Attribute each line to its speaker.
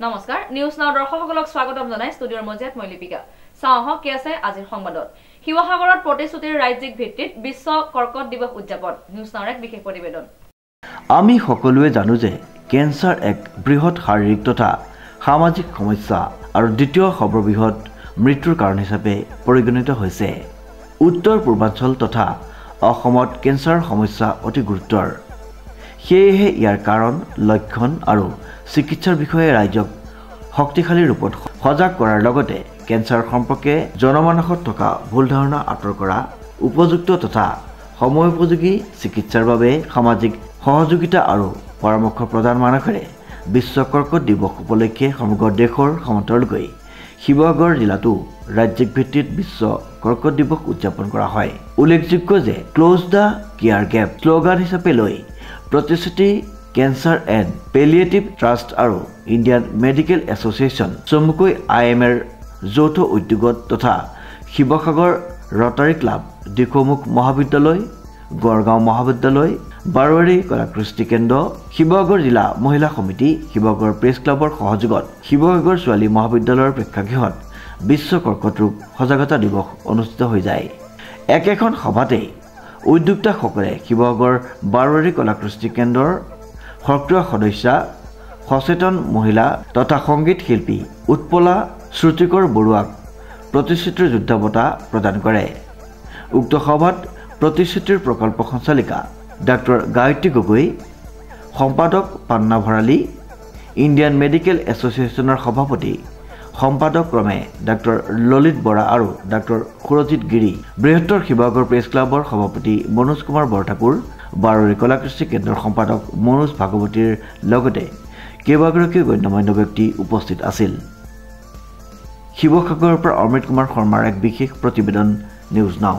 Speaker 1: নমস্কাৰ news now দৰ্শকসকলক স্বাগতম জনাই ষ্টুডিঅৰ মজিয়াত মই লিপিকা চাওহক কি আছে আজিৰ সংবাদত শিৱসাগৰত প্ৰতিশ্ৰুতিৰ ৰাজ্যিক ভিত্তিত বিশ্ব কৰ্কট দিৱস উদযাপন নিউজ নাওৰ এক বিশেষ প্ৰতিবেদন
Speaker 2: আমি সকলোৱে জানো যে কেন্সাৰ এক বৃহৎ শাৰীৰিক তথা সামাজিক সমস্যা আৰু দ্বিতীয় সৰ্ববৃহৎ মৃত্যুৰ কাৰণ হিচাপে পৰিগণিত হৈছে উত্তৰ পূৰ্বাঞ্চল তথা অসমত কেন্সাৰ সমস্যা অতি গুৰুতৰ সেয়েহে ইয়াৰ কাৰণ লক্ষণ আৰু চিকিৎসাৰ বিষয়ে ৰাজ্যক শক্তিশালী ৰূপত সজাগ কৰাৰ লগতে কেন্সাৰ সম্পৰ্কে জনমানসত থকা ভুল ধাৰণা আঁতৰ কৰা উপযুক্ত তথা সময়োপযোগী চিকিৎসাৰ বাবে সামাজিক সহযোগিতা আৰু পৰামৰ্শ প্ৰদান মানসেৰে বিশ্ব কৰ্কট দিৱস উপলক্ষে সমগ্ৰ দেশৰ সমান্তৰালকৈ শিৱসাগৰ জিলাতো ৰাজ্যিক ভিত্তিত বিশ্ব কৰ্কট দিৱস উদযাপন কৰা হয় উল্লেখযোগ্য যে close the care gap slogan হিচাপে লৈ প্ৰতিশ্ৰুতি কেন্সাৰ এণ্ড পেলিয়েটিভ ট্ৰাষ্ট আৰু ইণ্ডিয়ান মেডিকেল এছ'চিয়েশ্যন চমুকৈ IMAৰ যৌথ উদ্যোগত তথা শিৱসাগৰ ৰটাৰী ক্লাব দিখৌমুখ মহাবিদ্যালয় গড়গাঁও মহাবিদ্যালয় বাৰৱাৰী কলাকৃষ্টি কেন্দ্ৰ শিৱসাগৰ জিলা মহিলা সমিতি শিৱসাগৰ প্ৰেছ ক্লাবৰ সহযোগত শিৱসাগৰ ছোৱালী মহাবিদ্যালয়ৰ প্ৰেক্ষাগৃহত বিশ্ব কৰ্কট ৰোগ সজাগতা দিৱস অনুষ্ঠিত হৈ যায় একেখন সভাতে উদ্যোক্তাসকলে শিৱসাগৰ বাৰৱাৰী কলাকৃষ্টি কেন্দ্ৰৰ সক্ৰিয় সদস্যা সচেতন মহিলা তথা সংগীত শিল্পী উৎপলা শ্ৰুতিকৰ বৰুৱাক প্ৰতিশ্ৰুতিৰ যোদ্ধা বঁটা প্ৰদান কৰে উক্ত সভাত প্ৰতিশ্ৰুতিৰ প্ৰকল্প সঞ্চালিকা ডাক্তৰ গায়ত্ৰী গগৈ সম্পাদক পান্না ভৰালী ইণ্ডিয়ান মেডিকেল এছ'চিয়েশ্যনৰ সভাপতি সম্পাদক ক্ৰমে ডাক্তৰ ললিত বৰা আৰু ডাক্তৰ সুৰজিত গিৰি বৃহত্তৰ শিৱসাগৰ প্ৰেছ ক্লাবৰ সভাপতি মনোজ কুমাৰ বৰঠাকুৰ বাৰৱাৰী কলাকৃষ্টি কেন্দ্ৰৰ সম্পাদক মনোজ ভাগৱতীৰ লগতে কেইবাগৰাকী গণ্যমান্য ব্যক্তি উপস্থিত আছিল শিৱসাগৰৰ পৰা অমৃত কুমাৰ শৰ্মাৰ এক বিশেষ প্ৰতিবেদন নিউজ নাও